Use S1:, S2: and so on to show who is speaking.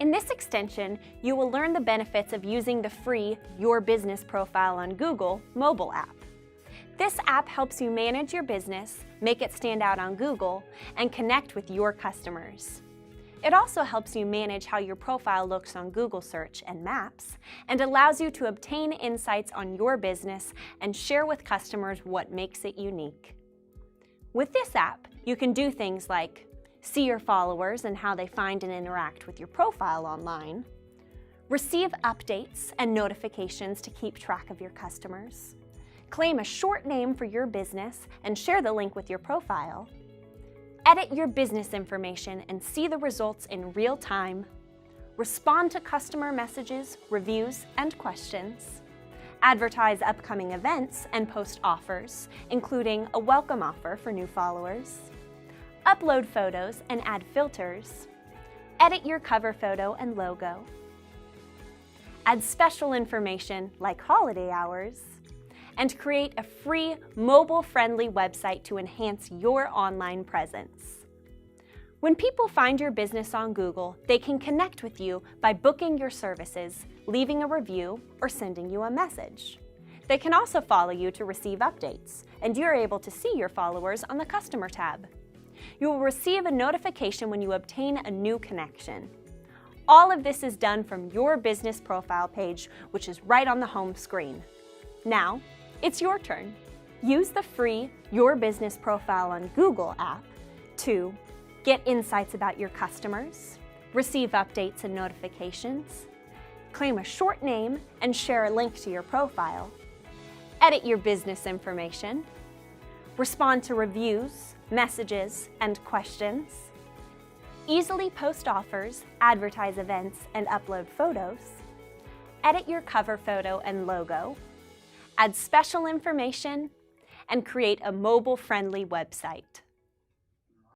S1: In this extension, you will learn the benefits of using the free Your Business Profile on Google mobile app. This app helps you manage your business, make it stand out on Google, and connect with your customers. It also helps you manage how your profile looks on Google Search and Maps, and allows you to obtain insights on your business and share with customers what makes it unique. With this app, you can do things like see your followers and how they find and interact with your profile online, receive updates and notifications to keep track of your customers, claim a short name for your business and share the link with your profile, edit your business information and see the results in real time, respond to customer messages, reviews, and questions, advertise upcoming events and post offers, including a welcome offer for new followers, upload photos and add filters, edit your cover photo and logo, add special information like holiday hours, and create a free mobile-friendly website to enhance your online presence. When people find your business on Google, they can connect with you by booking your services, leaving a review, or sending you a message. They can also follow you to receive updates, and you're able to see your followers on the Customer tab. You will receive a notification when you obtain a new connection. All of this is done from your business profile page, which is right on the home screen. Now, it's your turn. Use the free Your Business Profile on Google app to get insights about your customers, receive updates and notifications, claim a short name and share a link to your profile, edit your business information, respond to reviews, messages, and questions, easily post offers, advertise events, and upload photos, edit your cover photo and logo, add special information, and create a mobile-friendly website.